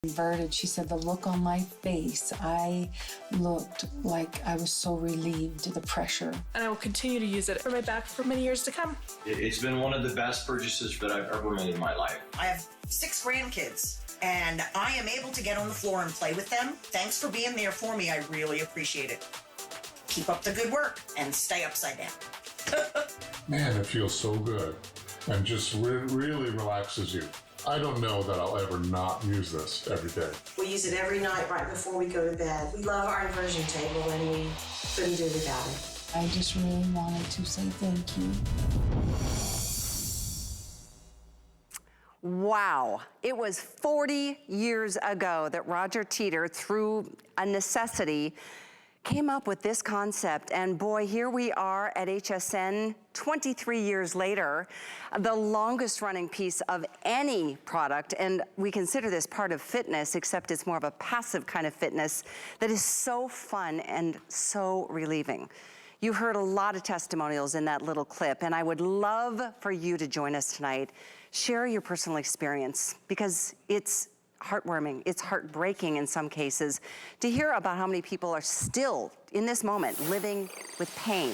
Inverted. She said the look on my face, I looked like I was so relieved, the pressure. And I will continue to use it for my back for many years to come. It's been one of the best purchases that I've ever made in my life. I have 6 grandkids, and I am able to get on the floor and play with them. Thanks for being there for me. I really appreciate it. Keep up the good work and stay upside down. Man, it feels so good and just really relaxes you. I don't know that I'll ever not use this every day. We use it every night right before we go to bed. We love our inversion table and we couldn't do without it. I just really wanted to say thank you. Wow, it was 40 years ago that Roger Teeter, through a necessity, came up with this concept, and boy, here we are at HSN 23 years later, the longest running piece of any product, and we consider this part of fitness, except it's more of a passive kind of fitness that is so fun and so relieving. You heard a lot of testimonials in that little clip, and I would love for you to join us tonight. Share your personal experience, because it's heartwarming, it's heartbreaking in some cases to hear about how many people are still in this moment living with pain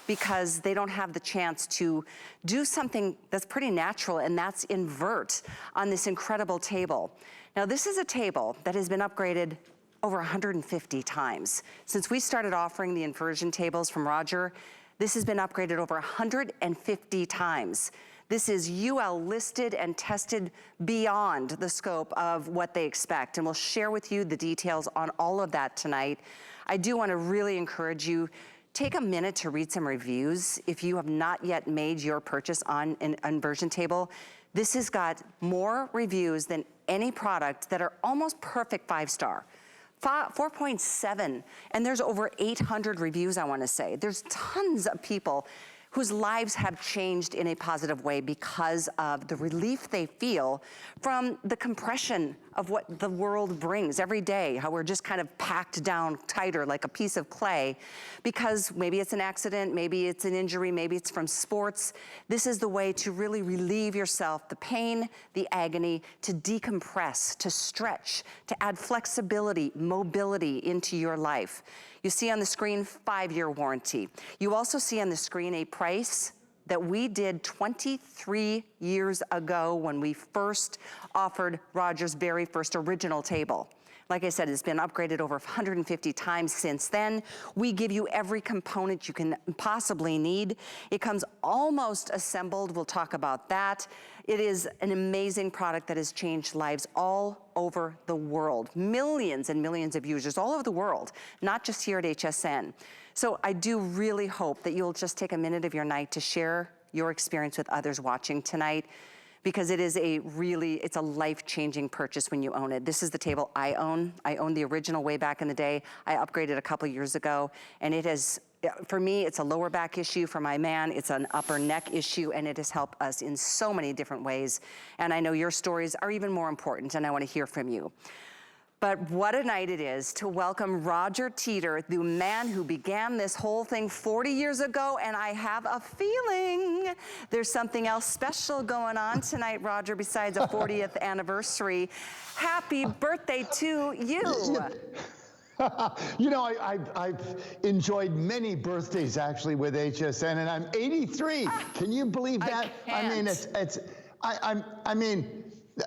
because they don't have the chance to do something that's pretty natural, and that's invert on this incredible table. Now, this is a table that has been upgraded over 150 times. Since we started offering the inversion tables from Roger, this has been upgraded over 150 times. This is UL listed and tested beyond the scope of what they expect, and we'll share with you the details on all of that tonight. I do want to really encourage you, take a minute to read some reviews. If you have not yet made your purchase on an inversion table, this has got more reviews than any product that are almost perfect 5-star. 4.7, and there's over 800 reviews, I want to say. There's tons of people whose lives have changed in a positive way because of the relief they feel from the compression of what the world brings every day, how we're just kind of packed down tighter like a piece of clay, because maybe it's an accident, maybe it's an injury, maybe it's from sports. This is the way to really relieve yourself, the pain, the agony, to decompress, to stretch, to add flexibility, mobility into your life. You see on the screen, 5-year warranty. You also see on the screen a price that we did 23 years ago when we first offered Roger's very first original table. Like I said, it's been upgraded over 150 times since then. We give you every component you can possibly need. It comes almost assembled. We'll talk about that. It is an amazing product that has changed lives all over the world. Millions and millions of users all over the world, not just here at HSN. So I do really hope that you'll just take a minute of your night to share your experience with others watching tonight, because it is it's a life-changing purchase when you own it. This is the table I own. I owned the original way back in the day. I upgraded a couple years ago, and it has, for me, it's a lower back issue. For my man, it's an upper neck issue, and it has helped us in so many different ways. And I know your stories are even more important, and I want to hear from you. But what a night it is to welcome Roger Teeter, the man who began this whole thing 40 years ago, and I have a feeling there's something else special going on tonight, Roger, besides a 40th anniversary. Happy birthday to you. You know, I've enjoyed many birthdays actually with HSN, and I'm 83. Can you believe that? I mean, I mean,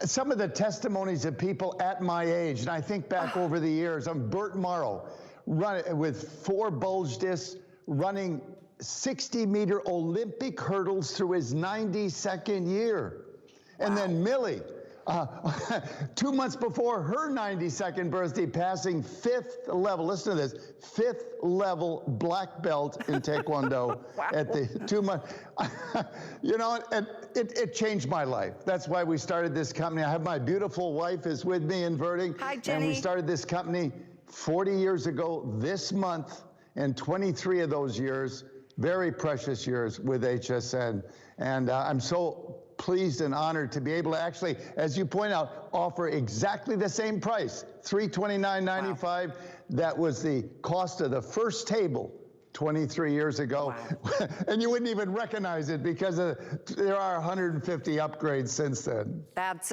some of the testimonies of people at my age, and I think back over the years, I'm Bert Morrow, with 4 bulge discs, running 60-meter Olympic hurdles through his 92nd year. Wow. And then Millie, 2 months before her 92nd birthday, passing 5th level, listen to this, 5th level black belt in Taekwondo. Wow. At the 2 months. You know, and it changed my life. That's why we started this company. I have my beautiful wife is with me inverting. Hi, Jenny. And we started this company 40 years ago this month, and 23 of those years, very precious years with HSN. And I'm so pleased and honored to be able to actually, as you point out, offer exactly the same price, $329.95. Wow. That was the cost of the first table 23 years ago, Wow. and you wouldn't even recognize it because there are 150 upgrades since then.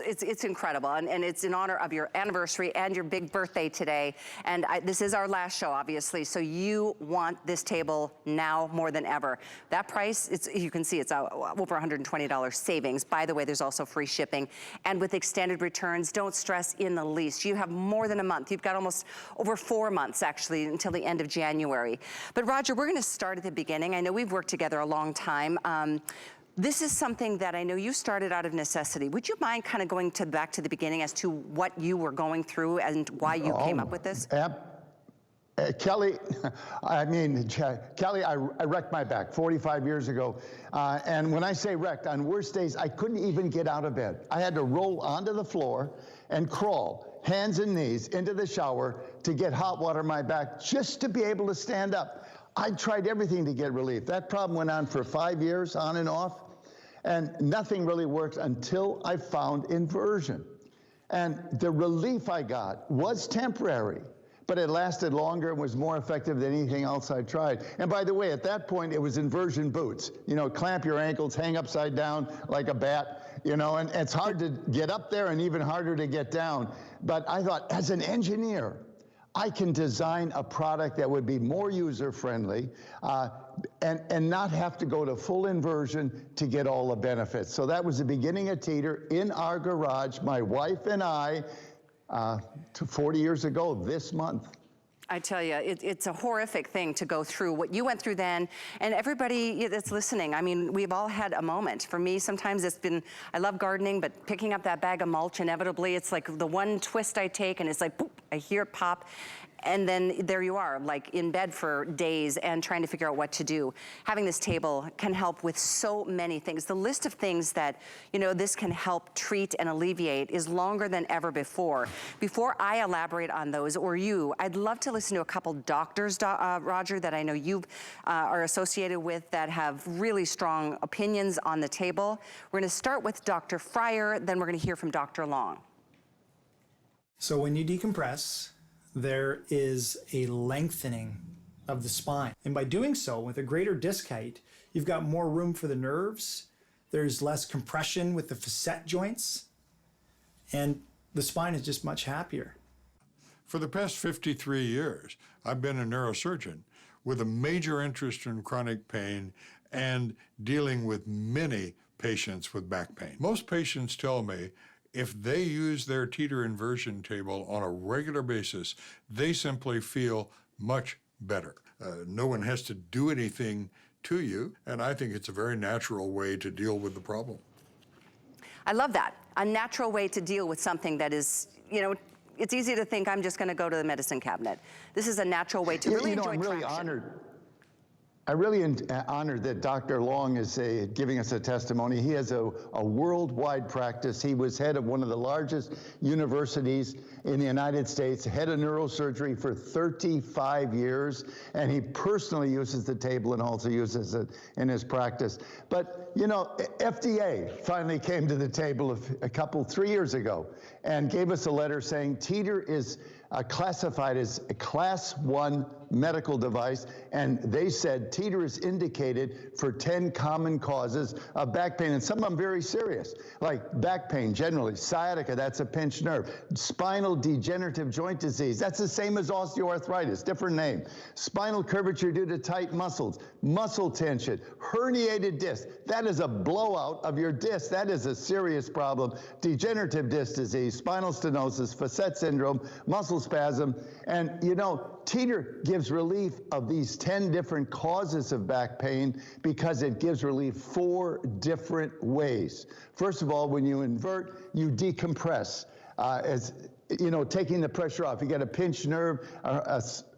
It's incredible, and it's in honor of your anniversary and your big birthday today. And this is our last show, obviously, so you want this table now more than ever. That price, you can see it's over $120 savings. By the way, there's also free shipping. And with extended returns, don't stress in the least. You have more than a month. You've got almost over 4 months, actually, until the end of January. But Roger, we're gonna start at the beginning. I know we've worked together a long time. This is something that I know you started out of necessity. Would you mind kind of going back to the beginning as to what you were going through and why you came up with this? Kelly, Kelly, I wrecked my back 45 years ago. And when I say wrecked, on worst days, I couldn't even get out of bed. I had to roll onto the floor and crawl, hands and knees, into the shower to get hot water on my back just to be able to stand up. I tried everything to get relief. That problem went on for 5 years, on and off, and nothing really worked until I found inversion. And the relief I got was temporary, but it lasted longer and was more effective than anything else I tried. And by the way, at that point, it was inversion boots. You know, clamp your ankles, hang upside down like a bat, you know, and it's hard to get up there and even harder to get down. But I thought, as an engineer, I can design a product that would be more user-friendly and not have to go to full inversion to get all the benefits. So that was the beginning of Teeter in our garage, my wife and I, 40 years ago this month. I tell you, it's a horrific thing to go through what you went through then, and everybody that's listening, I mean, we've all had a moment. For me, sometimes it's been, I love gardening, but picking up that bag of mulch, inevitably, it's like the one twist I take and it's like, boop, I hear it pop. And then there you are, like in bed for days and trying to figure out what to do. Having this table can help with so many things. The list of things that, you know, this can help treat and alleviate is longer than ever before. Before I elaborate on those, or you, I'd love to listen to a couple doctors, Roger, that I know you are associated with that have really strong opinions on the table. We're gonna start with Dr. Fryer, then we're gonna hear from Dr. Long. So when you decompress, there is a lengthening of the spine. And by doing so, with a greater disc height, you've got more room for the nerves, there's less compression with the facet joints, and the spine is just much happier. For the past 53 years, I've been a neurosurgeon with a major interest in chronic pain and dealing with many patients with back pain. Most patients tell me if they use their Teeter inversion table on a regular basis, they simply feel much better. No one has to do anything to you, and I think it's a very natural way to deal with the problem. I love that. A natural way to deal with something that is, you know, it's easy to think I'm just gonna go to the medicine cabinet. This is a natural way to really enjoy I'm really traction. honored. I'm really honored that Dr. Long is giving us a testimony. He has a worldwide practice. He was head of one of the largest universities in the United States, head of neurosurgery for 35 years, and he personally uses the table and also uses it in his practice. But, you know, FDA finally came to the table 3 years ago and gave us a letter saying Teeter is classified as a Class 1 medical device, and they said Teeter is indicated for 10 common causes of back pain, and some of them very serious, like back pain generally, sciatica, that's a pinched nerve, spinal degenerative joint disease, that's the same as osteoarthritis, different name, spinal curvature due to tight muscles, muscle tension, herniated disc, that is a blowout of your disc, that is a serious problem, degenerative disc disease, spinal stenosis, facet syndrome, muscle spasm, and you know, Teeter gives relief of these 10 different causes of back pain because it gives relief 4 different ways. First of all, when you invert, you decompress. As you know, taking the pressure off. You get a pinched nerve,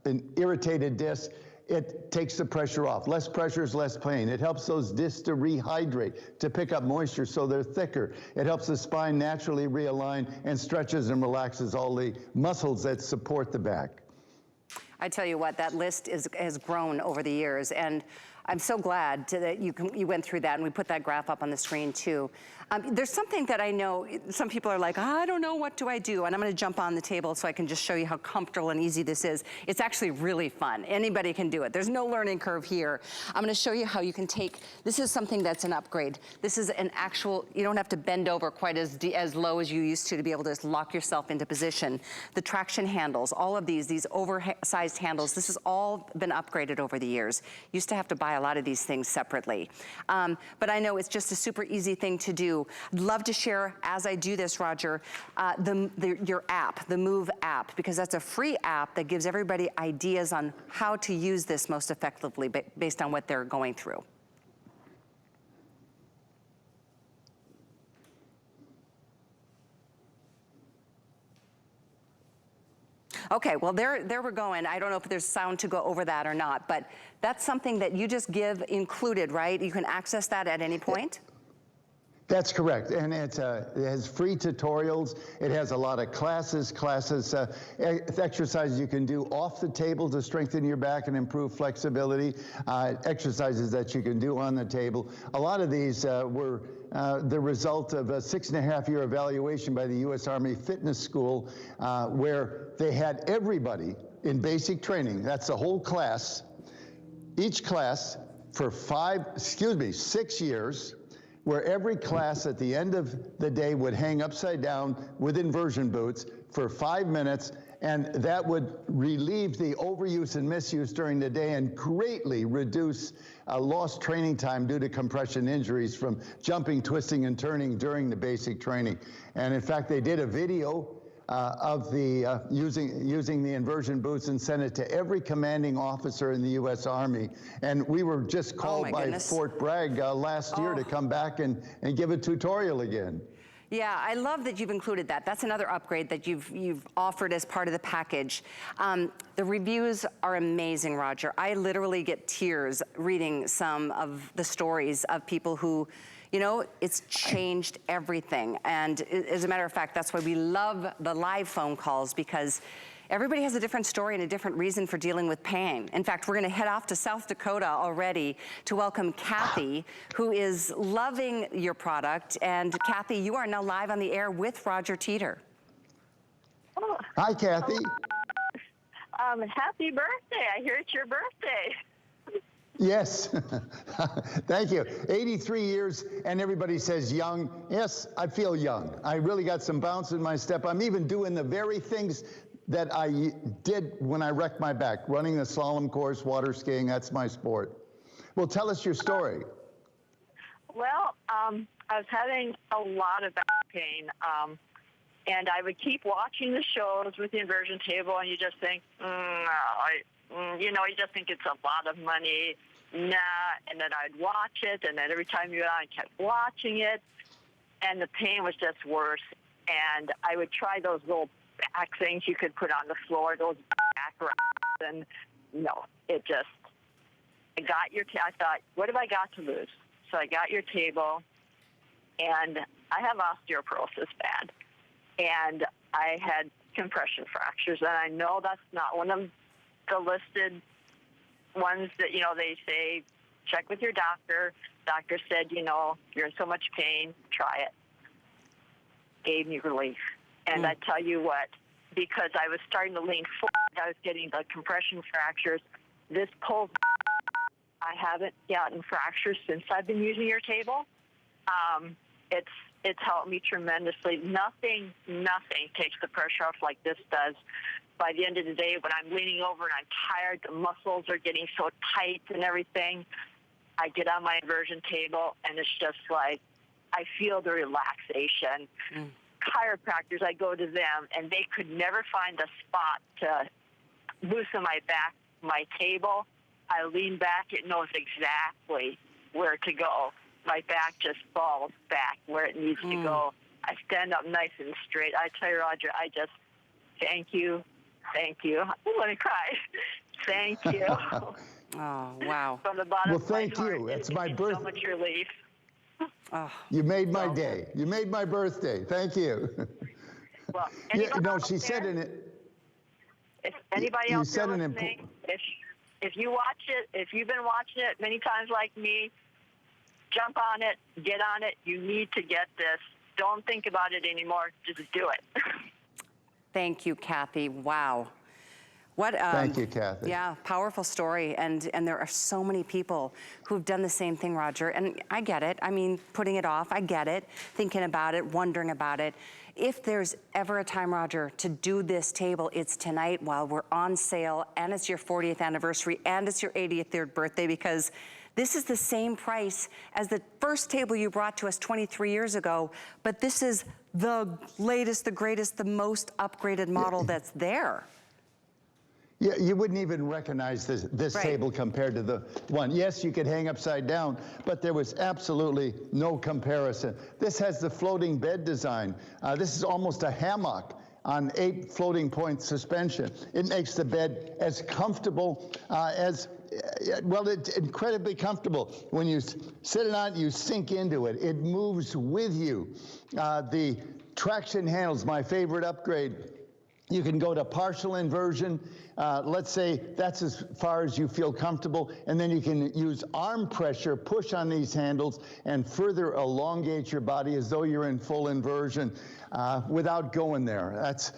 an irritated disc, it takes the pressure off. Less pressure is less pain. It helps those discs to rehydrate, to pick up moisture so they're thicker. It helps the spine naturally realign and stretches and relaxes all the muscles that support the back. I tell you what, that list has grown over the years. And I'm so glad that you went through that, and we put that graph up on the screen too. There's something that I know, some people are like, I don't know, what do I do? And I'm gonna jump on the table so I can just show you how comfortable and easy this is. It's actually really fun. Anybody can do it. There's no learning curve here. I'm gonna show you how you can take, this is something that's an upgrade. This is an actual, you don't have to bend over quite as low as you used to be able to just lock yourself into position. The traction handles, all of these oversized handles, this has all been upgraded over the years. Used to have to buy a lot of these things separately. But I know it's just a super easy thing to do. I'd love to share, as I do this, Roger, your app, the Move app, because that's a free app that gives everybody ideas on how to use this most effectively based on what they're going through. Okay, well, there we're going. I don't know if there's sound to go over that or not, but that's something that you just give included, right? You can access that at any point? That's correct, and it has free tutorials. It has a lot of classes, exercises you can do off the table to strengthen your back and improve flexibility, exercises that you can do on the table. A lot of these were the result of a 6.5-year evaluation by the U.S. Army Fitness School, where they had everybody in basic training, that's the whole class, each class for 6 years, where every class at the end of the day would hang upside down with inversion boots for 5 minutes, and that would relieve the overuse and misuse during the day and greatly reduce lost training time due to compression injuries from jumping, twisting, and turning during the basic training. And in fact, they did a video of the using the inversion boots and sent it to every commanding officer in the U.S. Army. And we were just called by Fort Bragg last year to come back and give a tutorial again. Yeah, I love that you've included that. That's another upgrade that you've offered as part of the package. The reviews are amazing, Roger. I literally get tears reading some of the stories of people who, you know, it's changed everything. And as a matter of fact, that's why we love the live phone calls, because everybody has a different story and a different reason for dealing with pain. In fact, we're gonna head off to South Dakota already to welcome Kathy, who is loving your product. And Kathy, you are now live on the air with Roger Teeter. Oh. Hi, Kathy. Happy birthday. I hear it's your birthday. Yes, thank you. 83 years, and everybody says young. Yes, I feel young. I really got some bounce in my step. I'm even doing the very things that I did when I wrecked my back, running the slalom course, water skiing, that's my sport. Well, tell us your story. Well, I was having a lot of back pain, and I would keep watching the shows with the inversion table, and you just think, you know, you just think it's a lot of money. Nah, and then I'd watch it, and then every time you went on, I kept watching it, and the pain was just worse. And I would try those little back things you could put on the floor, those back wraps, and no, it just, I thought, what have I got to lose? So I got your table, and I have osteoporosis bad, and I had compression fractures, and I know that's not one of the listed ones that, you know, they say, check with your doctor. Doctor said, you know, you're in so much pain, try it. Gave me relief. And I tell you what, because I was starting to lean forward, I was getting the compression fractures. This pulled, I haven't gotten fractures since I've been using your table. It's helped me tremendously. Nothing takes the pressure off like this does. By the end of the day, when I'm leaning over and I'm tired, the muscles are getting so tight and everything, I get on my inversion table, and it's just like, I feel the relaxation. Chiropractors, I go to them, and they could never find a spot to loosen my back. My table, I lean back, it knows exactly where to go. My back just falls back where it needs to go. I stand up nice and straight. I tell you, Roger, I just thank you. Thank you. I'm going to cry. Thank you. Oh, wow. From the bottom Well, thank you. It's my birthday. So much relief. Oh, you made my day. You made my birthday. Thank you. Well, yeah, no, she said in it. If anybody else is listening, if you watch it, if you've been watching it many times like me, jump on it, get on it. You need to get this. Don't think about it anymore. Just do it. Thank you, Kathy. Wow. What, Thank you, Kathy. Yeah, powerful story. And there are so many people who've done the same thing, Roger. And I get it. I mean, putting it off, I get it. Thinking about it, wondering about it. If there's ever a time, Roger, to do this table, it's tonight while we're on sale, and it's your 40th anniversary, and it's your 83rd birthday, because this is the same price as the first table you brought to us 23 years ago, but this is the latest, the greatest, the most upgraded model that's there. Yeah, you wouldn't even recognize this Right. table compared to the one. Yes, you could hang upside down, but there was absolutely no comparison. This has the floating bed design. This is almost a hammock on 8 floating point suspension. It makes the bed as comfortable it's incredibly comfortable. When you sit on it, you sink into it. It moves with you. The traction handles, my favorite upgrade. You can go to partial inversion. Let's say that's as far as you feel comfortable, and then you can use arm pressure, push on these handles, and further elongate your body as though you're in full inversion without going there. That's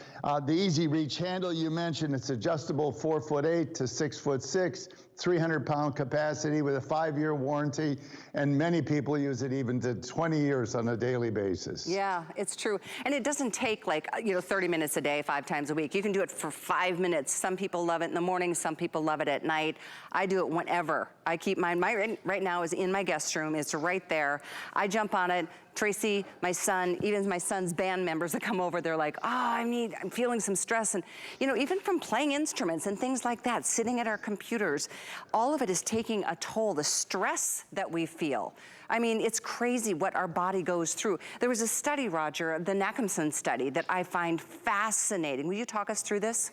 the Easy Reach handle you mentioned. It's adjustable 4'8" to 6'6", 300-pound capacity with a 5-year warranty, and many people use it even to 20 years on a daily basis. Yeah, it's true. And it doesn't take 30 minutes a day, 5 times a week. You can do it for 5 minutes. Some people love it in the morning, some people love it at night. I do it whenever. I keep mine, right now is in my guest room. It's right there. I jump on it. Tracy, my son, even my son's band members that come over, they're like, I'm feeling some stress. And, even from playing instruments and things like that, sitting at our computers, all of it is taking a toll, the stress that we feel. I mean, it's crazy what our body goes through. There was a study, Roger, the Nakamson study, that I find fascinating. Will you talk us through this?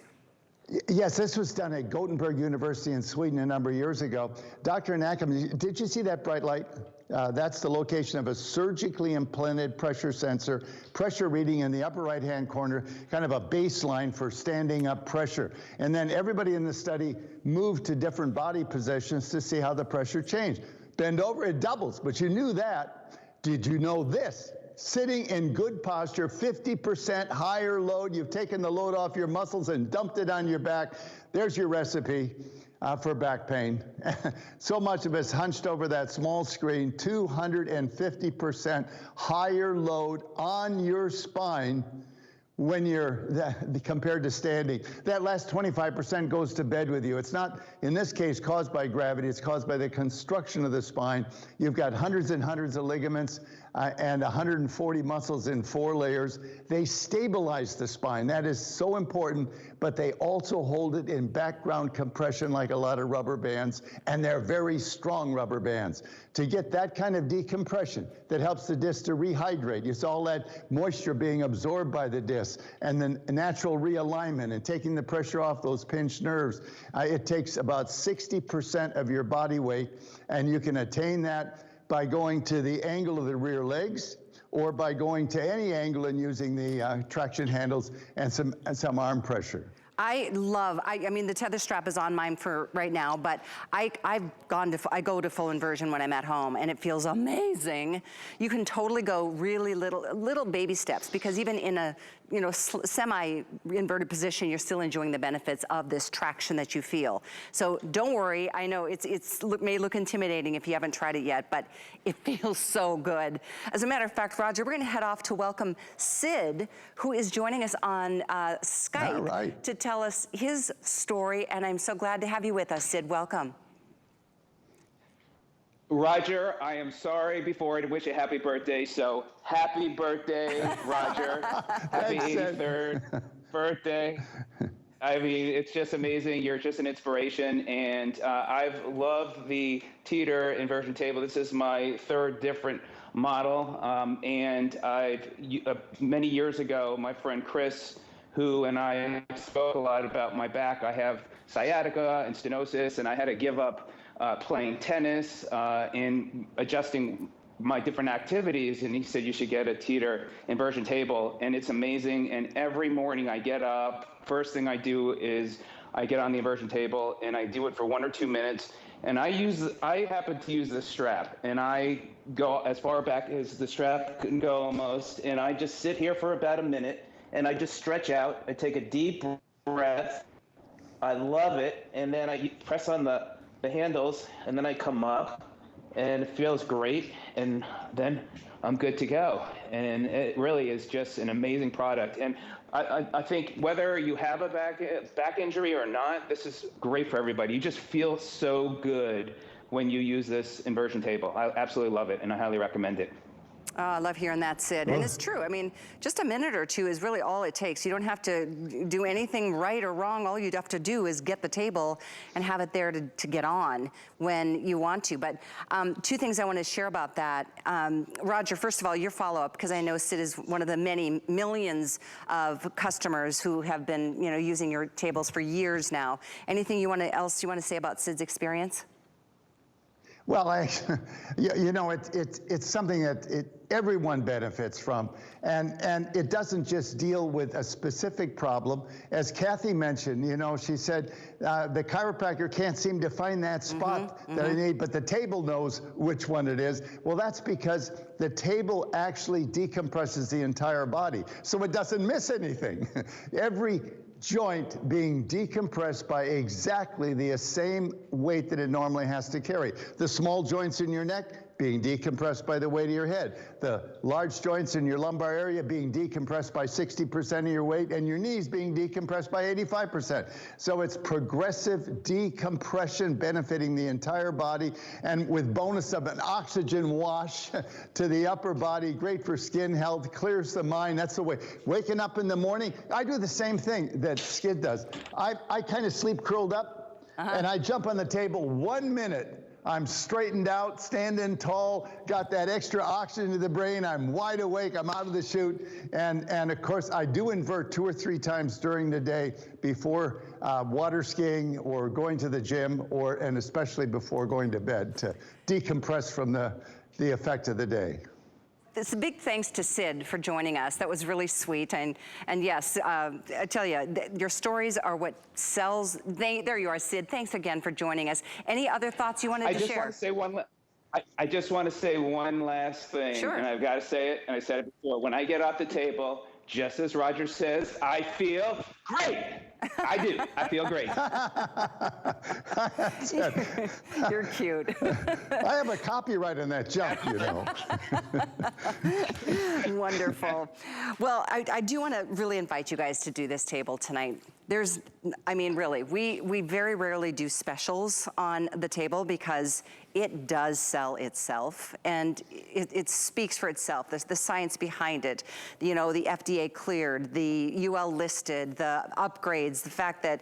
Yes, this was done at Gothenburg University in Sweden a number of years ago. Dr. Nakamson, did you see that bright light? That's the location of a surgically implanted pressure sensor, pressure reading in the upper right-hand corner, kind of a baseline for standing up pressure. And then everybody in the study moved to different body positions to see how the pressure changed. Bend over, it doubles, but you knew that. Did you know this? Sitting in good posture, 50% higher load. You've taken the load off your muscles and dumped it on your back. There's your recipe for back pain. So much of it's hunched over that small screen, 250% higher load on your spine when you're compared to standing. That last 25% goes to bed with you. It's not, in this case, caused by gravity. It's caused by the construction of the spine. You've got hundreds and hundreds of ligaments and 140 muscles in 4 layers. They stabilize the spine. That is so important, but they also hold it in background compression like a lot of rubber bands, and they're very strong rubber bands. To get that kind of decompression that helps the disc to rehydrate, you saw all that moisture being absorbed by the disc, and then natural realignment and taking the pressure off those pinched nerves. It takes about 60% of your body weight, and you can attain that by going to the angle of the rear legs, or by going to any angle and using the traction handles and some arm pressure. I mean, the tether strap is on mine for right now, but I go to full inversion when I'm at home, and it feels amazing. You can totally go really little baby steps, because even in a semi-inverted position, you're still enjoying the benefits of this traction that you feel. So don't worry. I know it may look intimidating if you haven't tried it yet, but it feels so good. As a matter of fact, Roger, we're going to head off to welcome Sid, who is joining us on Skype to tell us his story, and I'm so glad to have you with us, Sid. Welcome. Roger, I am sorry before to wish you a happy birthday. So happy birthday, Roger. Happy 83rd birthday. I mean, it's just amazing. You're just an inspiration. And I've loved the Teeter inversion table. This is my 3rd different model. And many years ago, my friend Chris, who and I spoke a lot about my back. I have sciatica and stenosis, and I had to give up playing tennis and adjusting my different activities, and he said you should get a Teeter inversion table, and it's amazing. And every morning I get up, first thing I do is I get on the inversion table and I do it for 1 or 2 minutes. And I happen to use this strap, and I go as far back as the strap can go almost, and I just sit here for about a minute, and I just stretch out. I take a deep breath. I love it, and then I press on the handles, and then I come up, and it feels great, and then I'm good to go. And it really is just an amazing product. And I think whether you have a back injury or not, this is great for everybody. You just feel so good when you use this inversion table. I absolutely love it, and I highly recommend it. Oh, I love hearing that, Sid. And it's true. I mean, just a minute or two is really all it takes. You don't have to do anything right or wrong. All you'd have to do is get the table and have it there to get on when you want to. But 2 things I want to share about that. Roger, first of all, your follow-up, because I know Sid is one of the many millions of customers who have been, using your tables for years now. Anything else you want to say about Sid's experience? Well, it's something that everyone benefits from, and it doesn't just deal with a specific problem. As Kathy mentioned, she said the chiropractor can't seem to find that spot that I need, but the table knows which one it is. Well, that's because the table actually decompresses the entire body, so it doesn't miss anything. Every joint being decompressed by exactly the same weight that it normally has to carry. The small joints in your neck being decompressed by the weight of your head. The large joints in your lumbar area being decompressed by 60% of your weight, and your knees being decompressed by 85%. So it's progressive decompression benefiting the entire body, and with bonus of an oxygen wash to the upper body, great for skin health, clears the mind. That's the way. Waking up in the morning, I do the same thing that Skid does. I kind of sleep curled up, and I jump on the table 1 minute. I'm straightened out, standing tall, got that extra oxygen to the brain. I'm wide awake. I'm out of the chute. And of course, I do invert 2 or 3 times during the day before water skiing or going to the gym, and especially before going to bed to decompress from the effect of the day. It's a big thanks to Sid for joining us. That was really sweet. And yes, I tell you, your stories are what sells. There you are, Sid. Thanks again for joining us. Any other thoughts you wanted to share? I just want to say one last thing. Sure. And I've got to say it, and I said it before. When I get off the table, just as Roger says, I feel great. I do. I feel great. You're cute. I have a copyright on that jump, Wonderful. Well, I do want to really invite you guys to do this table tonight. Really, we very rarely do specials on the table because it does sell itself, and it speaks for itself. The science behind it, the FDA cleared, the UL listed, the upgrades, the fact that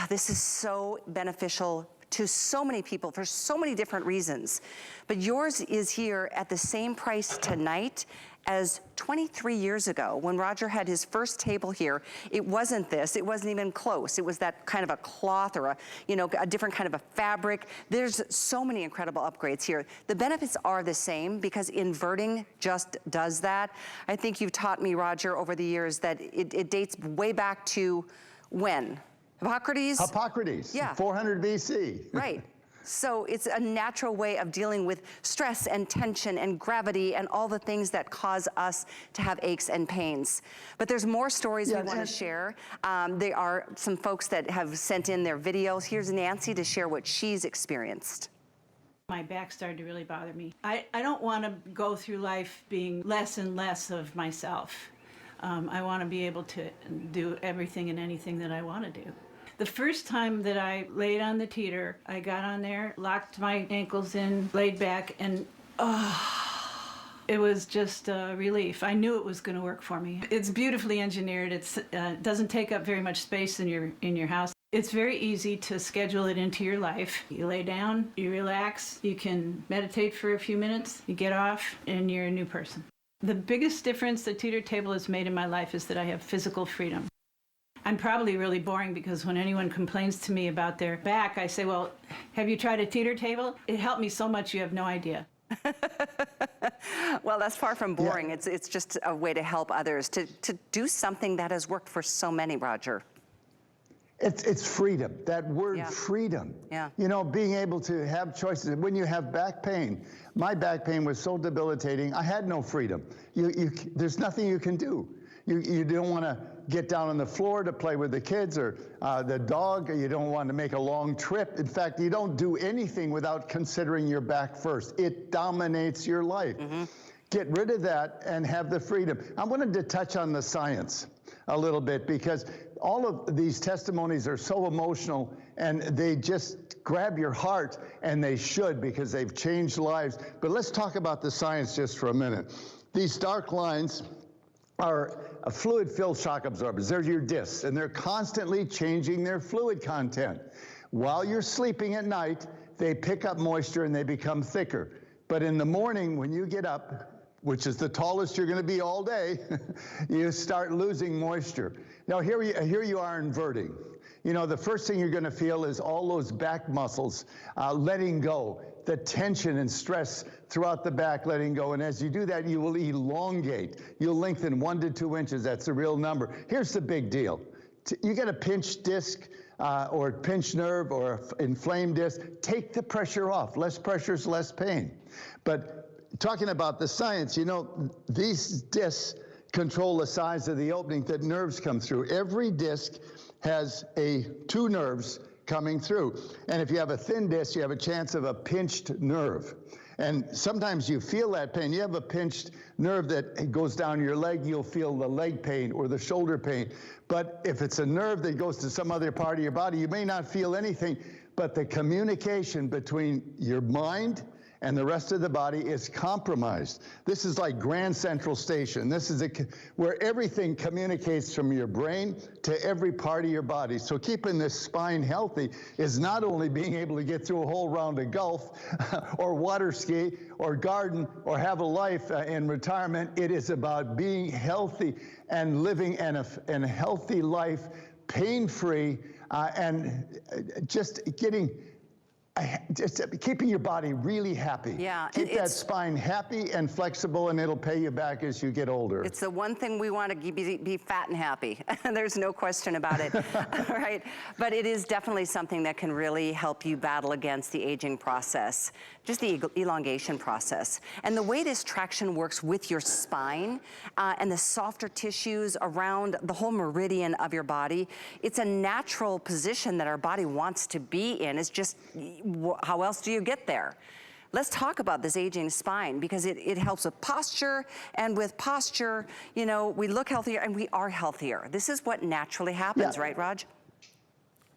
this is so beneficial to so many people for so many different reasons. But yours is here at the same price tonight as 23 years ago when Roger had his first table here. It wasn't this, it wasn't even close. It was that kind of a cloth or a different kind of a fabric. There's so many incredible upgrades here. The benefits are the same because inverting just does that. I think you've taught me, Roger, over the years that it dates way back to when? Hippocrates? Yeah. 400 BC. Right. So it's a natural way of dealing with stress and tension and gravity and all the things that cause us to have aches and pains. But there's more stories we want to share. There are some folks that have sent in their videos. Here's Nancy to share what she's experienced. My back started to really bother me. I don't want to go through life being less and less of myself. I want to be able to do everything and anything that I want to do. The first time that I laid on the teeter, I got on there, locked my ankles in, laid back, and it was just a relief. I knew it was going to work for me. It's beautifully engineered. It doesn't take up very much space in your house. It's very easy to schedule it into your life. You lay down, you relax, you can meditate for a few minutes, you get off, and you're a new person. The biggest difference the teeter table has made in my life is that I have physical freedom. I'm probably really boring because when anyone complains to me about their back, I say, well, have you tried a teeter table? It helped me so much you have no idea. Well, that's far from boring. Yeah. It's just a way to help others, to do something that has worked for so many, Roger. It's freedom, that word freedom. Yeah. You know, being able to have choices. When you have back pain, my back pain was so debilitating, I had no freedom. There's nothing you can do. You don't want to get down on the floor to play with the kids or the dog. You don't want to make a long trip. In fact, you don't do anything without considering your back first. It dominates your life. Get rid of that and have the freedom. I wanted to touch on the science a little bit because all of these testimonies are so emotional and they just grab your heart, and they should because they've changed lives. But let's talk about the science just for a minute. These dark lines are fluid-filled shock absorbers. They're your discs, and they're constantly changing their fluid content. While you're sleeping at night, they pick up moisture and they become thicker. But in the morning, when you get up, which is the tallest you're going to be all day, you start losing moisture. Now, here you are inverting. You know, the first thing you're going to feel is all those back muscles letting go, the tension and stress throughout the back letting go. And as you do that, you will elongate. You'll lengthen 1 to 2 inches. That's a real number. Here's the big deal. You get a pinched disc or pinched nerve or inflamed disc, take the pressure off. Less pressure is less pain. But talking about the science, you know, these discs control the size of the opening that nerves come through. Every disc has 2 nerves coming through. And if you have a thin disc, you have a chance of a pinched nerve. And sometimes you feel that pain. You have a pinched nerve that goes down your leg, you'll feel the leg pain or the shoulder pain. But if it's a nerve that goes to some other part of your body, you may not feel anything, but the communication between your mind and the rest of the body is compromised. This is like Grand Central Station. This is where everything communicates from your brain to every part of your body. So keeping this spine healthy is not only being able to get through a whole round of golf or water ski or garden or have a life in retirement. It is about being healthy and living a healthy life, pain-free, and just keeping your body really happy. Yeah, Keep that spine happy and flexible, and it'll pay you back as you get older. It's the one thing we want to be fat and happy. There's no question about it, right? But it is definitely something that can really help you battle against the aging process, just the elongation process. And the way this traction works with your spine and the softer tissues around the whole meridian of your body, it's a natural position that our body wants to be in. It's just, how else do you get there? Let's talk about this aging spine because it helps with posture, and with posture, you know, we look healthier and we are healthier. This is what naturally happens, right, Raj?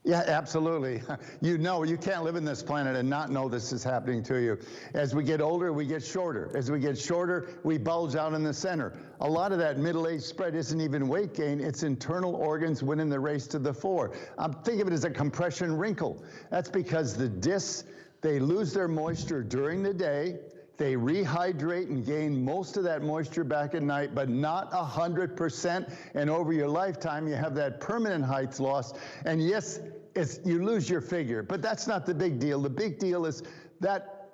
Yeah, absolutely. You know, you can't live in this planet and not know this is happening to you. As we get older, we get shorter. As we get shorter, we bulge out in the center. A lot of that middle-age spread isn't even weight gain, it's internal organs winning the race to the fore. Think of it as a compression wrinkle. That's because the discs, they lose their moisture during the day, they rehydrate and gain most of that moisture back at night, but not 100%. And over your lifetime, you have that permanent height loss. And yes, you lose your figure, but that's not the big deal. The big deal is that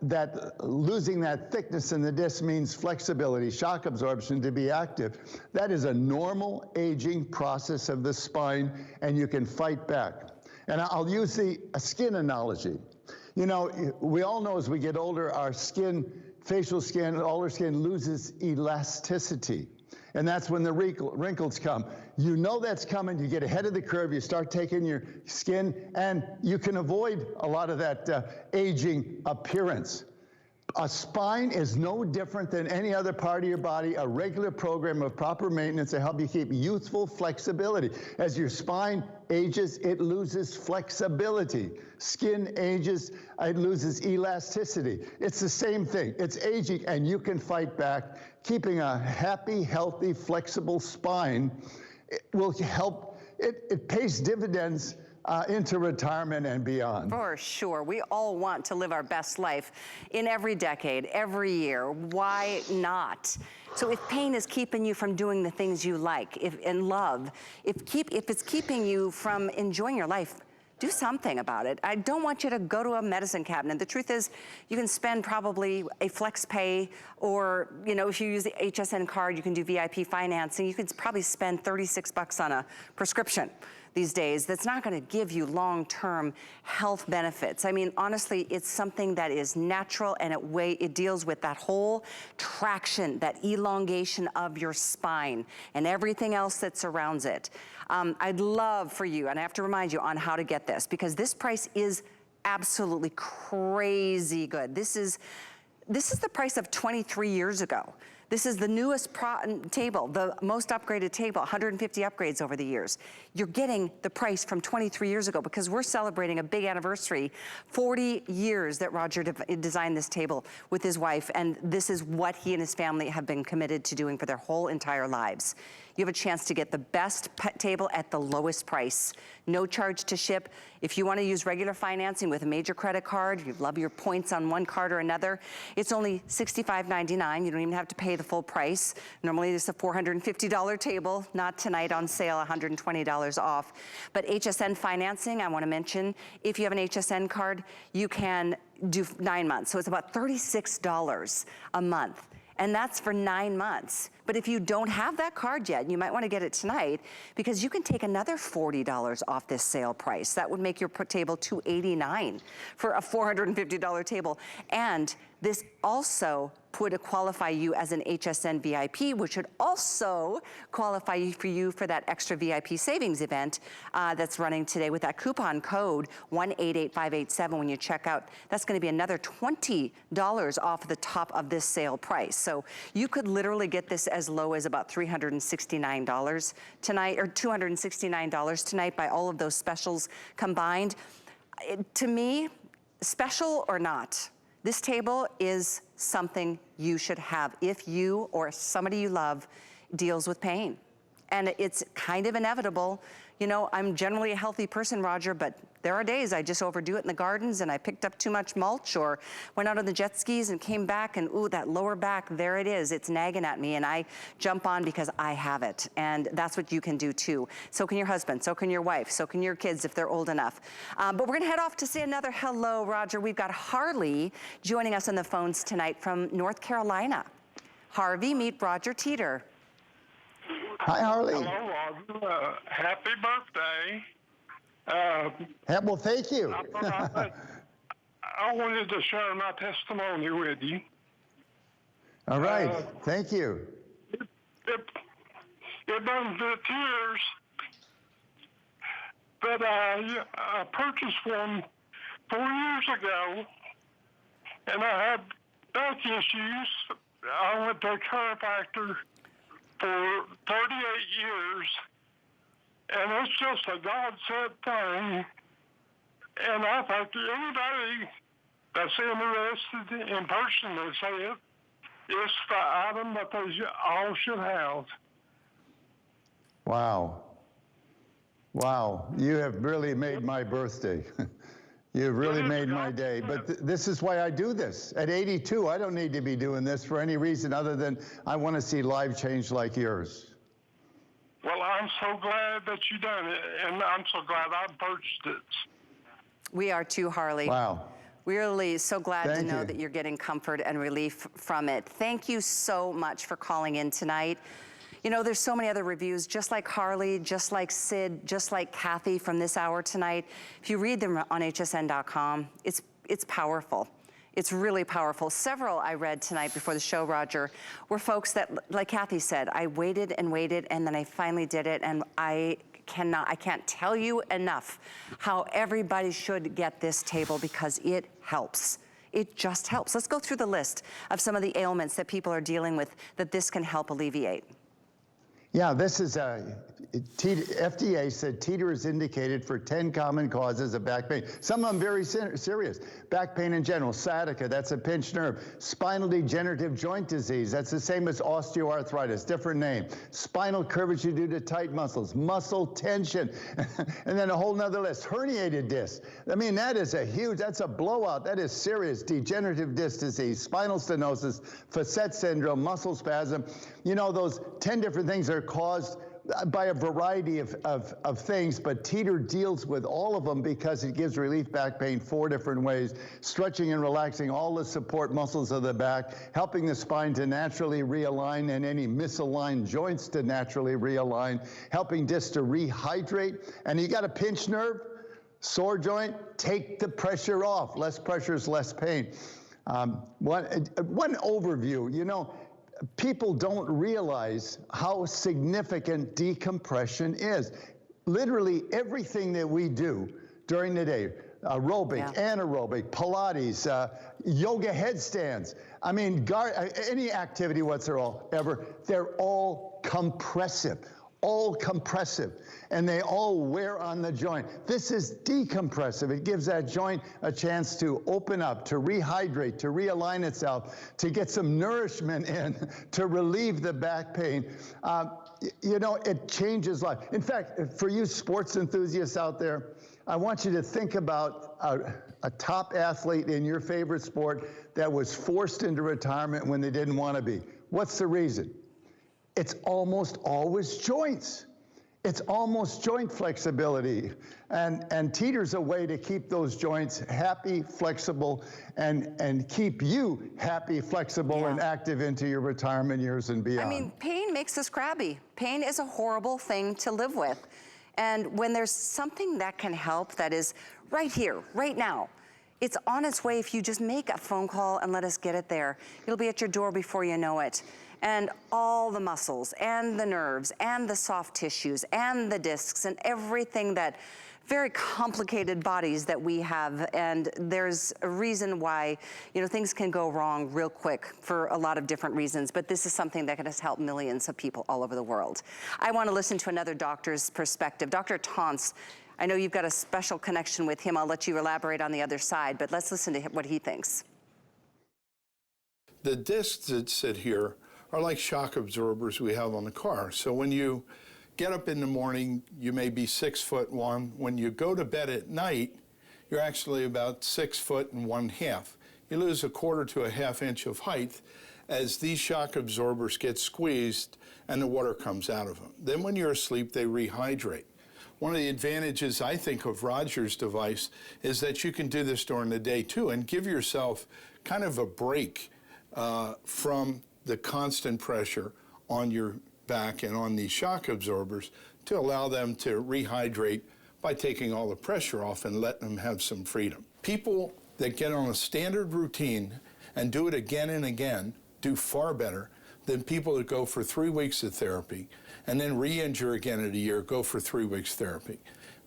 losing that thickness in the disc means flexibility, shock absorption to be active. That is a normal aging process of the spine, and you can fight back. And I'll use a skin analogy. You know, we all know as we get older, our skin, facial skin, all our skin loses elasticity. And that's when the wrinkles come. You know that's coming, you get ahead of the curve, you start taking your skin, and you can avoid a lot of that aging appearance. A spine is no different than any other part of your body, a regular program of proper maintenance to help you keep youthful flexibility. As your spine ages, it loses flexibility. Skin ages, it loses elasticity. It's the same thing. It's aging, and you can fight back. Keeping a happy, healthy, flexible spine will help. It pays dividends into retirement and beyond. For sure. We all want to live our best life in every decade, every year. Why not? So if pain is keeping you from doing the things you like and love, if it's keeping you from enjoying your life, do something about it. I don't want you to go to a medicine cabinet. The truth is, you can spend probably a flex pay, or, you know, if you use the HSN card, you can do VIP financing. You could probably spend $36 on a prescription. these days that's not gonna give you long-term health benefits. I mean, honestly, it's something that is natural, and it deals with that whole traction, that elongation of your spine and everything else that surrounds it. I'd love for you, and I have to remind you on how to get this, because this price is absolutely crazy good. This is the price of 23 years ago. This is the newest table, the most upgraded table, 150 upgrades over the years. You're getting the price from 23 years ago because we're celebrating a big anniversary, 40 years that Roger designed this table with his wife, and this is what he and his family have been committed to doing for their whole entire lives. You have a chance to get the best pet table at the lowest price. No charge to ship. If you want to use regular financing with a major credit card, you love your points on one card or another, it's only $65.99. You don't even have to pay the full price. Normally it's a $450 table, not tonight on sale, $120 off. But HSN financing, I want to mention, if you have an HSN card, you can do 9 months. So it's about $36 a month. And that's for 9 months. But if you don't have that card yet, you might want to get it tonight, because you can take another $40 off this sale price. That would make your table $289 for a $450 table. And this also would qualify you as an HSN VIP, which would also qualify for you for that extra VIP savings event that's running today with that coupon code 188587 when you check out. That's going to be another $20 off the top of this sale price. So you could literally get this as low as about $369 tonight, or $269 tonight by all of those specials combined. To me, special or not, this table is something you should have if you or somebody you love deals with pain. And it's kind of inevitable. You know, I'm generally a healthy person, Roger, but there are days I just overdo it in the gardens and I picked up too much mulch or went out on the jet skis and came back and ooh, that lower back, there it is. It's nagging at me and I jump on because I have it. And that's what you can do too. So can your husband, so can your wife, so can your kids if they're old enough. But we're gonna head off to say another hello, Roger. We've got Harley joining us on the phones tonight from North Carolina. Harvey, meet Roger Teeter. Hi, Harley. Hello, Roger. Happy birthday. Well, thank you. I wanted to share my testimony with you. All right. Thank you. It brings the tears, but I purchased one 4 years ago, and I had back issues. I went to a chiropractor for 38 years, and it's just a God-sent thing. And I think anybody that's interested in purchasing it, it's the item that they all should have. Wow. Wow. You have really made my birthday. You've really made my day. But this is why I do this. At 82, I don't need to be doing this for any reason other than I want to see lives change like yours. Well, I'm so glad that you done it, and I'm so glad I purchased it. We are too, Harley. Wow. We're really so glad Thank to know you. that you're getting comfort and relief from it. Thank you so much for calling in tonight. You know, there's so many other reviews, just like Harley, just like Sid, just like Kathy from this hour tonight. If you read them on hsn.com, it's powerful. It's really powerful. Several I read tonight before the show, Roger, were folks that, like Kathy said, I waited and waited, and then I finally did it, and I can't tell you enough how everybody should get this table because it helps. It just helps. Let's go through the list of some of the ailments that people are dealing with that this can help alleviate. Yeah, this is FDA said Teeter is indicated for 10 common causes of back pain. Some of them very serious. Back pain in general, sciatica, that's a pinched nerve. Spinal degenerative joint disease, that's the same as osteoarthritis, different name. Spinal curvature due to tight muscles, muscle tension, and then a whole nother list. Herniated disc. I mean, that's a blowout. That is serious. Degenerative disc disease, spinal stenosis, facet syndrome, muscle spasm. You know, those 10 different things are caused by a variety of things, but Teeter deals with all of them because it gives relief back pain 4 different ways, stretching and relaxing all the support muscles of the back, helping the spine to naturally realign and any misaligned joints to naturally realign, helping discs to rehydrate. And you got a pinched nerve, sore joint, take the pressure off. Less pressure is less pain. One overview, you know, people don't realize how significant decompression is. Literally everything that we do during the day, aerobic, anaerobic, Pilates, yoga headstands, I mean, any activity whatsoever, they're all compressive. All compressive, and they all wear on the joint. This is decompressive. It gives that joint a chance to open up, to rehydrate, to realign itself, to get some nourishment in, to relieve the back pain. You know, it changes life. In fact, for you sports enthusiasts out there, I want you to think about a top athlete in your favorite sport that was forced into retirement when they didn't want to be. What's the reason? It's almost always joints. It's almost joint flexibility. And Teeter's a way to keep those joints happy, flexible, and keep you happy, flexible, and active into your retirement years and beyond. I mean, pain makes us crabby. Pain is a horrible thing to live with. And when there's something that can help that is right here, right now, it's on its way. If you just make a phone call and let us get it there, it'll be at your door before you know it. And all the muscles and the nerves and the soft tissues and the discs and everything that very complicated bodies that we have. And there's a reason why, you know, things can go wrong real quick for a lot of different reasons, but this is something that can help millions of people all over the world. I want to listen to another doctor's perspective. Dr. Tons, I know you've got a special connection with him. I'll let you elaborate on the other side, but let's listen to what he thinks. The discs that sit here are like shock absorbers we have on the car. So when you get up in the morning, you may be 6'1". When you go to bed at night, you're actually about 6'1½". You lose 1/4 to 1/2 inch of height as these shock absorbers get squeezed and the water comes out of them. Then when you're asleep, they rehydrate. One of the advantages, I think, of Roger's device is that you can do this during the day too and give yourself kind of a break from the constant pressure on your back and on these shock absorbers to allow them to rehydrate by taking all the pressure off and letting them have some freedom. People that get on a standard routine and do it again and again do far better than people that go for 3 weeks of therapy and then re-injure again in a year, go for 3 weeks therapy.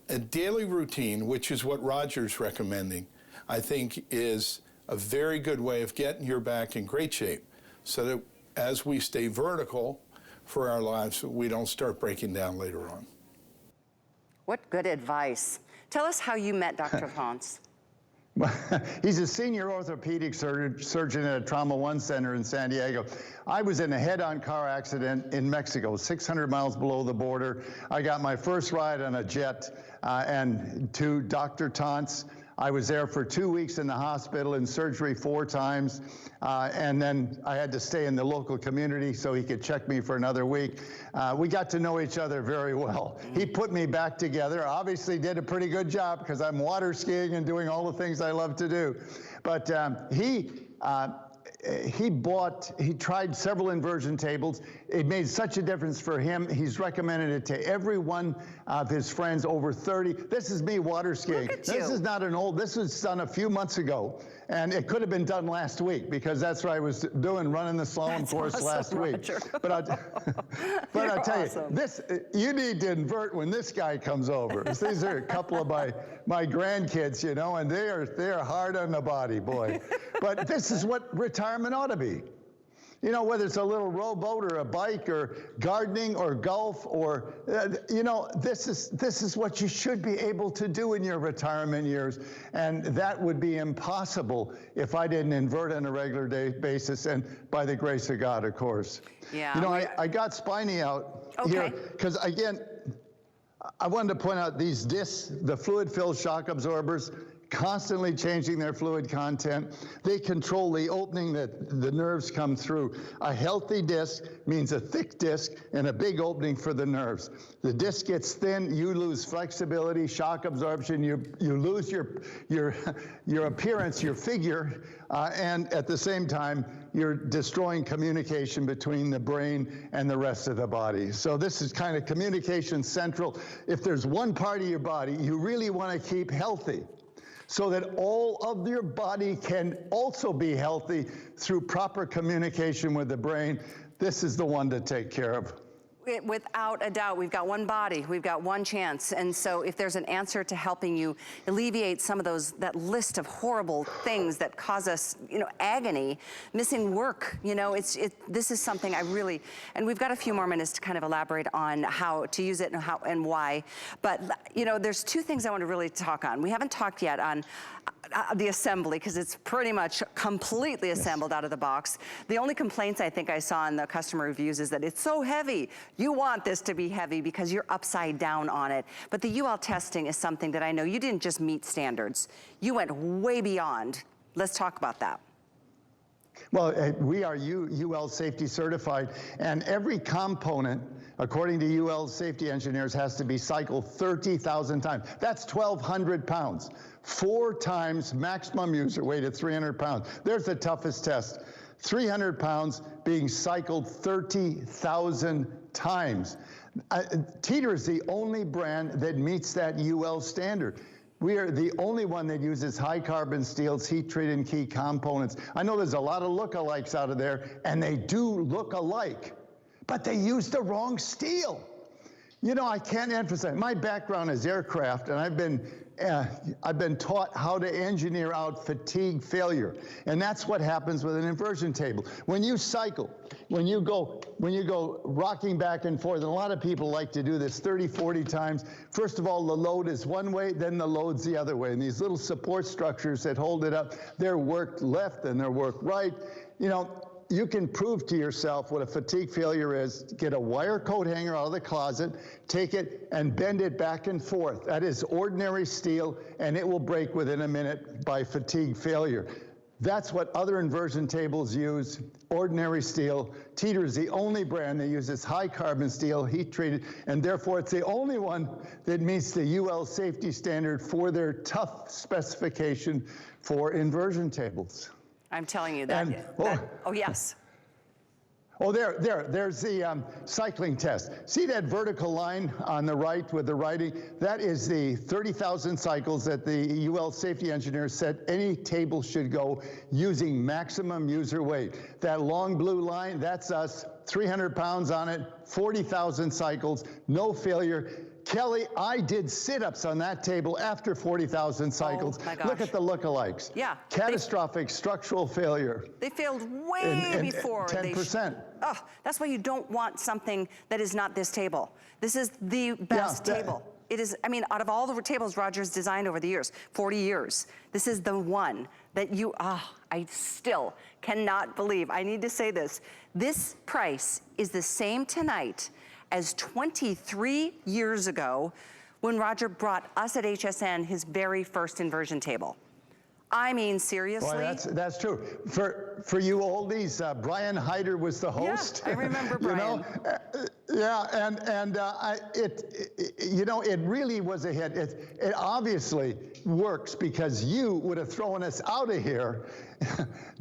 A daily routine, which is what Roger's recommending, I think is a very good way of getting your back in great shape, so that as we stay vertical for our lives, we don't start breaking down later on. What good advice. Tell us how you met Dr. Hans. He's a senior orthopedic surgeon at a Trauma One Center in San Diego. I was in a head-on car accident in Mexico, 600 miles below the border. I got my first ride on a jet and to Dr. Tons. I was there for 2 weeks in the hospital, in surgery 4 times, and then I had to stay in the local community so he could check me for another week. We got to know each other very well. He put me back together, obviously did a pretty good job because I'm water skiing and doing all the things I love to do. But he tried several inversion tables. It made such a difference for him. He's recommended it to every one of his friends, over 30. This is me water skiing. This is not an old, this was done a few months ago. And it could have been done last week because that's what I was doing, running the slalom course last week. But I'll tell you, this, you need to invert when this guy comes over. These are a couple of my grandkids, you know, and they are hard on the body, boy. But this is what retirement ought to be. You know, whether it's a little rowboat or a bike or gardening or golf or, you know, this is what you should be able to do in your retirement years. And that would be impossible if I didn't invert on a regular day basis, and by the grace of God, of course. Yeah. You know, I got spiny out here because, again, I wanted to point out these discs, the fluid-filled shock absorbers, constantly changing their fluid content. They control the opening that the nerves come through. A healthy disc means a thick disc and a big opening for the nerves. The disc gets thin, you lose flexibility, shock absorption, you lose your appearance, your figure, and at the same time, you're destroying communication between the brain and the rest of the body. So this is kind of communication central. If there's one part of your body you really want to keep healthy, so that all of your body can also be healthy through proper communication with the brain, this is the one to take care of. Without a doubt, we've got one body, we've got one chance. And so if there's an answer to helping you alleviate some of that list of horrible things that cause us, agony, missing work, this is something I really, and we've got a few more minutes to kind of elaborate on how to use it and how and why. But, there's two things I want to really talk on. We haven't talked yet on the assembly, because it's pretty much completely assembled out of the box. The only complaints I think I saw in the customer reviews is that it's so heavy. You want this to be heavy because you're upside down on it. But the UL testing is something that I know you didn't just meet standards. You went way beyond. Let's talk about that. Well, we are UL safety certified, and every component, according to UL safety engineers, has to be cycled 30,000 times. That's 1,200 pounds. 4 times maximum user weight at 300 pounds. There's the toughest test. 300 pounds being cycled 30,000 times. Teeter is the only brand that meets that UL standard. We are the only one that uses high carbon steels, heat treated key components. I know there's a lot of lookalikes out of there, and they do look alike, but they use the wrong steel. I can't emphasize, my background is aircraft, and I've been taught how to engineer out fatigue failure. And that's what happens with an inversion table. When you cycle, when you go rocking back and forth, and a lot of people like to do this 30, 40 times, first of all, the load is one way, then the load's the other way. And these little support structures that hold it up, they're worked left and they're worked right. You can prove to yourself what a fatigue failure is. Get a wire coat hanger out of the closet, take it and bend it back and forth. That is ordinary steel, and it will break within a minute by fatigue failure. That's what other inversion tables use, ordinary steel. Teeter is the only brand that uses high carbon steel, heat treated, and therefore it's the only one that meets the UL safety standard for their tough specification for inversion tables. I'm telling you that. Oh, yes. Oh, there's the cycling test. See that vertical line on the right with the writing? That is the 30,000 cycles that the UL safety engineers said any table should go using maximum user weight. That long blue line, that's us, 300 pounds on it, 40,000 cycles, no failure. Kelly, I did sit-ups on that table after 40,000 cycles. Oh my gosh. Look at the lookalikes. Yeah. Catastrophic structural failure. They failed way before. 10%. That's why you don't want something that is not this table. This is the best table. It is, out of all the tables Roger's designed over the years, 40 years, this is the one that I still cannot believe. I need to say this. This price is the same tonight as 23 years ago when Roger brought us at HSN his very first inversion table. Seriously? Boy, that's true. For you oldies, Brian Hyder was the host. Yeah, I remember Brian. It really was a hit. It obviously works because you would have thrown us out of here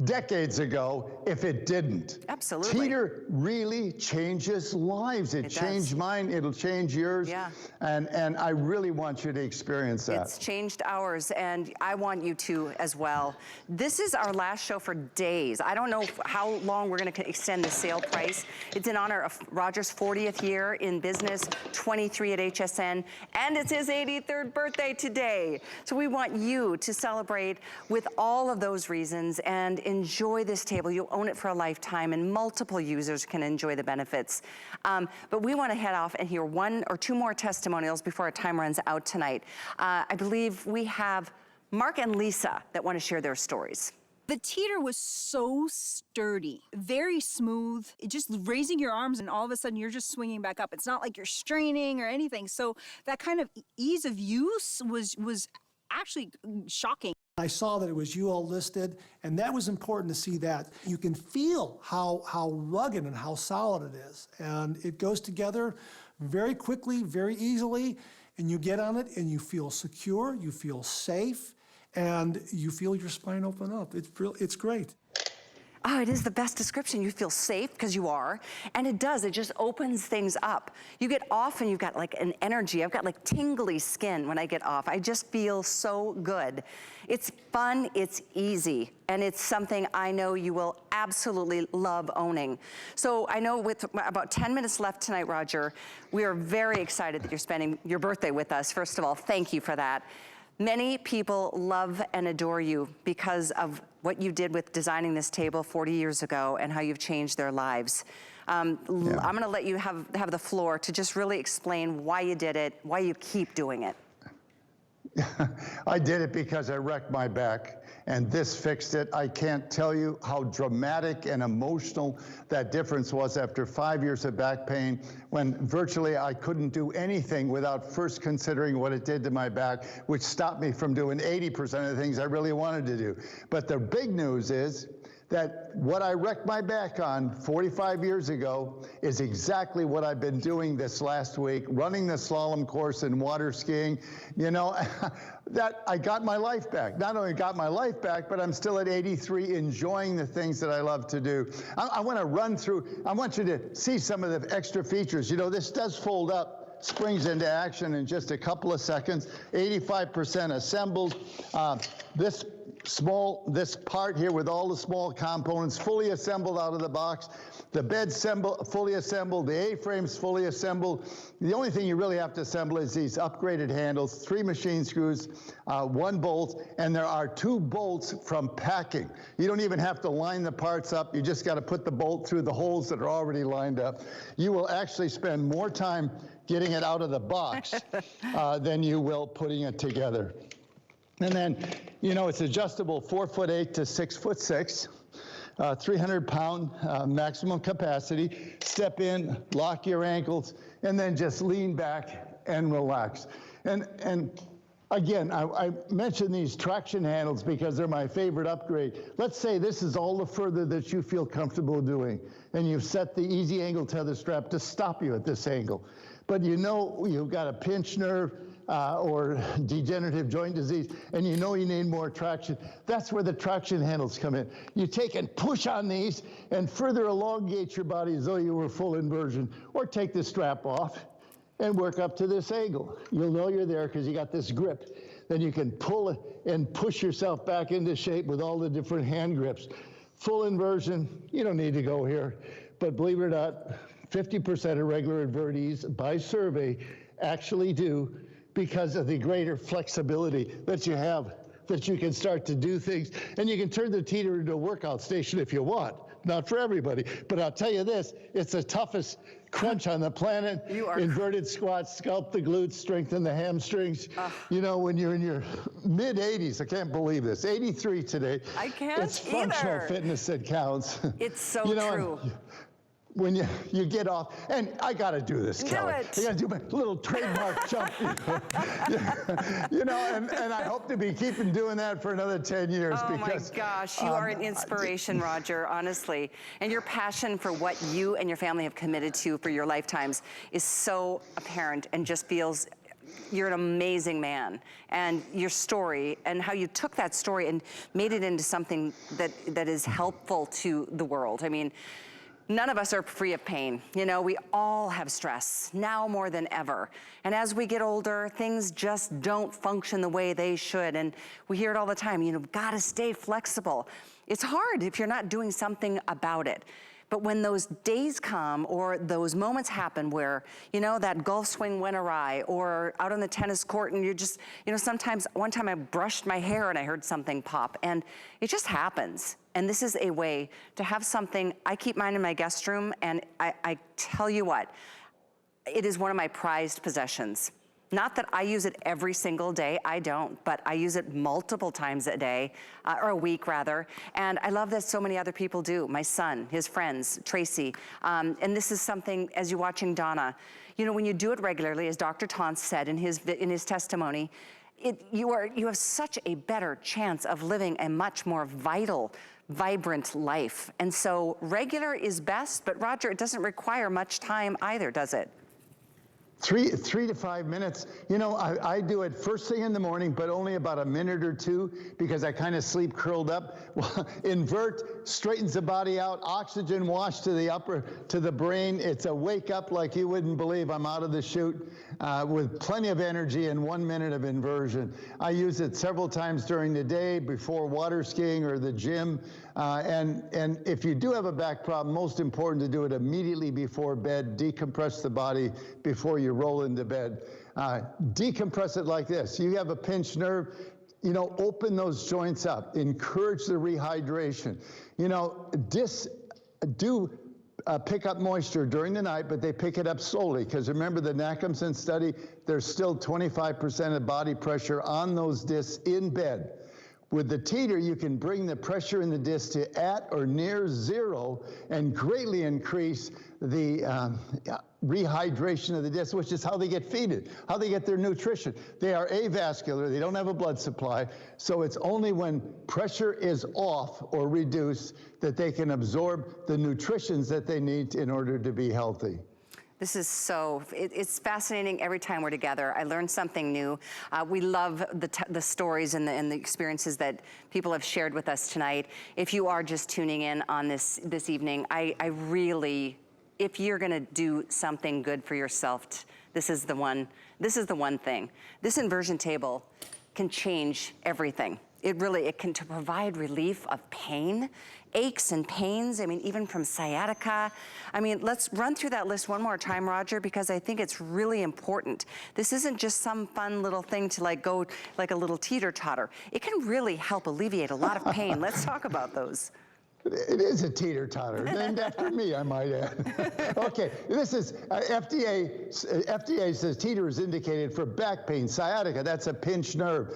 decades ago if it didn't. Absolutely. Teeter really changes lives. It changed mine. It'll change yours. Yeah. And I really want you to experience that. It's changed ours, and I want you to as well. This is our last show for days. I don't know how long we're going to extend the sale price. It's in honor of Roger's 40th year in business, 23 at HSN, and it's his 83rd birthday today. So we want you to celebrate with all of those reasons and enjoy this table. You'll own it for a lifetime, and multiple users can enjoy the benefits. But we want to head off and hear 1 or 2 more testimonials before our time runs out tonight. I believe we have Mark and Lisa that want to share their stories. The Teeter was so sturdy, very smooth, just raising your arms and all of a sudden you're just swinging back up. It's not like you're straining or anything. So that kind of ease of use was actually shocking. I saw that it was UL listed, and that was important to see that. You can feel how rugged and how solid it is. And it goes together very quickly, very easily, and you get on it and you feel secure, you feel safe, and you feel your spine open up. It's great. Oh, it is the best description. You feel safe, because you are, and it does, it just opens things up. You get off and you've got like an energy. I've got like tingly skin when I get off. I just feel so good. It's fun, it's easy, and it's something I know you will absolutely love owning. So I know with about 10 minutes left tonight, Roger, we are very excited that you're spending your birthday with us. First of all, thank you for that. Many people love and adore you because of what you did with designing this table 40 years ago and how you've changed their lives. I'm gonna let you have the floor to just really explain why you did it, why you keep doing it. I did it because I wrecked my back, and this fixed it. I can't tell you how dramatic and emotional that difference was after 5 years of back pain, when virtually I couldn't do anything without first considering what it did to my back, which stopped me from doing 80% of the things I really wanted to do. But the big news is that what I wrecked my back on 45 years ago is exactly what I've been doing this last week, running the slalom course and water skiing. You know, that I got my life back. Not only got my life back, but I'm still at 83 enjoying the things that I love to do. I want to run through, I want you to see some of the extra features. You know, this does fold up, springs into action in just a couple of seconds, 85% assembled. This part here with all the small components fully assembled out of the box. The bed's fully assembled, the A-frame's fully assembled. The only thing you really have to assemble is these upgraded handles, 3 machine screws, 1 bolt, and there are 2 bolts from packing. You don't even have to line the parts up. You just got to put the bolt through the holes that are already lined up. You will actually spend more time getting it out of the box than you will putting it together. And then, you know, it's adjustable 4'8" to 6'6", 300-pound maximum capacity. Step in, lock your ankles, and then just lean back and relax. And again, I mentioned these traction handles because they're my favorite upgrade. Let's say this is all the further that you feel comfortable doing, and you've set the easy angle tether strap to stop you at this angle. But you know you've got a pinched nerve, or degenerative joint disease, and you know you need more traction. That's where the traction handles come in. You take and push on these and further elongate your body as though you were full inversion, or take the strap off and work up to this angle. You'll know you're there because you got this grip. Then you can pull it and push yourself back into shape with all the different hand grips. Full inversion, you don't need to go here, but believe it or not, 50% of regular invertees by survey actually do, because of the greater flexibility that you have, that you can start to do things. And you can turn the Teeter into a workout station if you want. Not for everybody, but I'll tell you this, it's the toughest crunch on the planet. Inverted squats, sculpt the glutes, strengthen the hamstrings. You know, when you're in your mid-80s, I can't believe this, 83 today. I can't It's functional fitness that counts. It's so you know, true. When you get off, and I got to do this, Kelly. I got to do my little trademark jump. You know, and I hope to be keeping doing that for another 10 years. Oh because, my gosh, you are an inspiration, Roger, honestly. And your passion for what you and your family have committed to for your lifetimes is so apparent, and just feels you're an amazing man. And your story and how you took that story and made it into something that is helpful to the world. I mean, none of us are free of pain. You know, we all have stress, now more than ever. And as we get older, things just don't function the way they should. And we hear it all the time, you know, gotta stay flexible. It's hard if you're not doing something about it. But when those days come, or those moments happen where, you know, that golf swing went awry, or out on the tennis court and you're just, you know, sometimes, one time I brushed my hair and I heard something pop, and it just happens. And this is a way to have something. I keep mine in my guest room, and I tell you what, it is one of my prized possessions. Not that I use it every single day, I don't, but I use it multiple times a day, or a week rather. And I love that so many other people do. My son, his friends, Tracy. And this is something, as you're watching Donna, you know, when you do it regularly, as Dr. Taunt said in his testimony, you have such a better chance of living a much more vibrant life. And so regular is best, but Roger, it doesn't require much time either, does it? 3 to 5 minutes. You know, I do it first thing in the morning, but only about a minute or two because I kind of sleep curled up. Well, invert straightens the body out, oxygen wash to the brain. It's a wake up like you wouldn't believe. I'm out of the chute with plenty of energy in 1 minute of inversion. I use it several times during the day before water skiing or the gym. And if you do have a back problem, most important to do it immediately before bed. Decompress the body before you roll into bed. Decompress it like this. You have a pinched nerve, you know, open those joints up. Encourage the rehydration. You know, pick up moisture during the night, but they pick it up slowly because remember the Nakamson study, there's still 25% of body pressure on those discs in bed. With the teeter, you can bring the pressure in the disc to at or near zero and greatly increase the rehydration of the disc, which is how they get feeded, how they get their nutrition. They are avascular, they don't have a blood supply, so it's only when pressure is off or reduced that they can absorb the nutritions that they need in order to be healthy. This is it's fascinating every time we're together. I learn something new. We love the stories and the experiences that people have shared with us tonight. If you are just tuning in on this evening, I really, if you're gonna do something good for yourself, this is the one thing. This inversion table can change everything. It can to provide relief of pain, aches and pains, I mean, even from sciatica. I mean, let's run through that list one more time, Roger, because I think it's really important. This isn't just some fun little thing to like go like a little teeter-totter. It can really help alleviate a lot of pain. Let's talk about those. It is a teeter-totter, named after me, I might add. Okay, this is FDA says teeter is indicated for back pain, sciatica, that's a pinched nerve,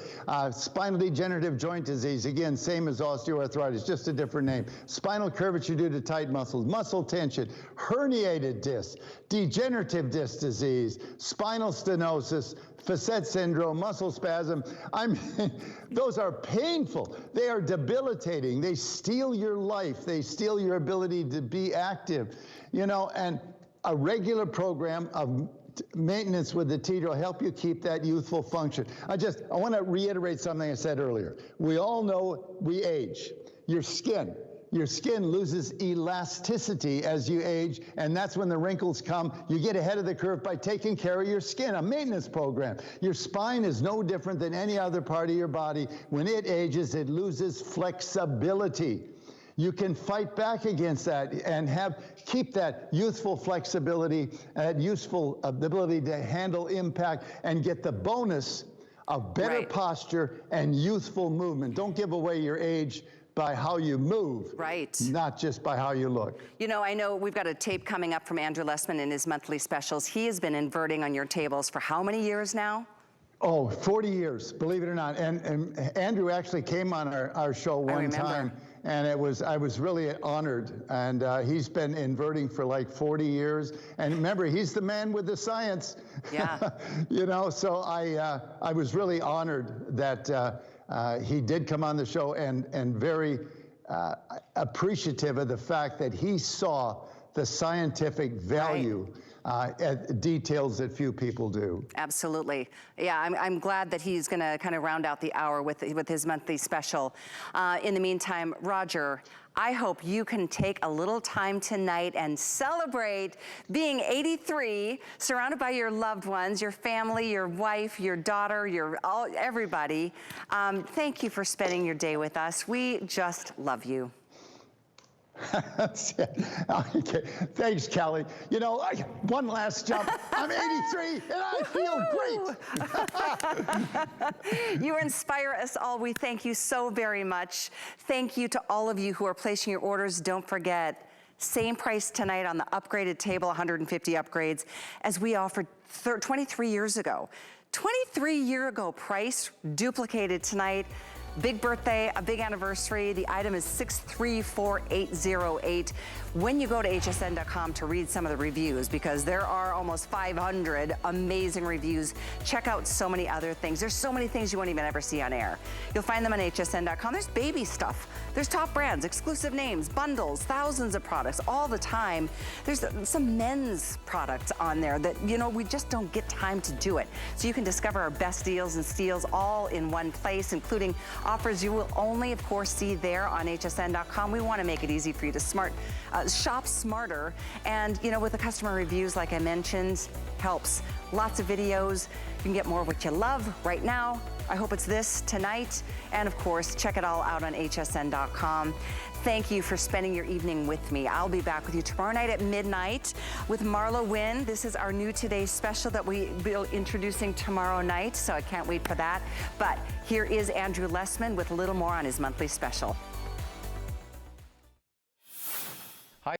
spinal degenerative joint disease, again, same as osteoarthritis, just a different name. Spinal curvature due to tight muscles, muscle tension, herniated disc, degenerative disc disease, spinal stenosis, facet syndrome, muscle spasm. I mean, those are painful. They are debilitating. They steal your life. They steal your ability to be active. You know, and a regular program of maintenance with the teeter will help you keep that youthful function. I want to reiterate something I said earlier. We all know we age. Your skin loses elasticity as you age, and that's when the wrinkles come. You get ahead of the curve by taking care of your skin, a maintenance program. Your spine is no different than any other part of your body. When it ages, it loses flexibility. You can fight back against that and keep that youthful flexibility, that useful ability to handle impact and get the bonus of better posture and youthful movement. Don't give away your age by how you move, not just by how you look. You know, I know we've got a tape coming up from Andrew Lessman in his monthly specials. He has been inverting on your tables for how many years now? Oh, 40 years, believe it or not. And Andrew actually came on our show one time, and I was really honored. And he's been inverting for like 40 years. And remember, he's the man with the science. Yeah. You know, so I was really honored that he did come on the show and very appreciative of the fact that he saw the scientific value details that few people do. Absolutely. Yeah, I'm glad that he's going to kind of round out the hour with his monthly special. In the meantime, Roger, I hope you can take a little time tonight and celebrate being 83, surrounded by your loved ones, your family, your wife, your daughter, everybody. Thank you for spending your day with us. We just love you. Okay. Thanks, Kelly. You know, one last jump. I'm 83 and I feel great. You inspire us all. We thank you so very much. Thank you to all of you who are placing your orders. Don't forget, same price tonight on the upgraded table, 150 upgrades, as we offered 23 years ago. 23-year ago price duplicated tonight. Big birthday, a big anniversary. The item is 634808. When you go to hsn.com to read some of the reviews, because there are almost 500 amazing reviews, check out so many other things. There's so many things you won't even ever see on air. You'll find them on hsn.com. There's baby stuff. There's top brands, exclusive names, bundles, thousands of products all the time. There's some men's products on there that, you know, we just don't get time to do it. So you can discover our best deals and steals all in one place, including offers you will only, of course, see there on hsn.com. We want to make it easy for you to shop smarter. And, you know, with the customer reviews, like I mentioned, helps. Lots of videos. You can get more of what you love right now. I hope it's this tonight. And of course, check it all out on hsn.com. Thank you for spending your evening with me. I'll be back with you tomorrow night at midnight with Marla Wynn. This is our new Today special that we'll be introducing tomorrow night, so I can't wait for that. But here is Andrew Lessman with a little more on his monthly special.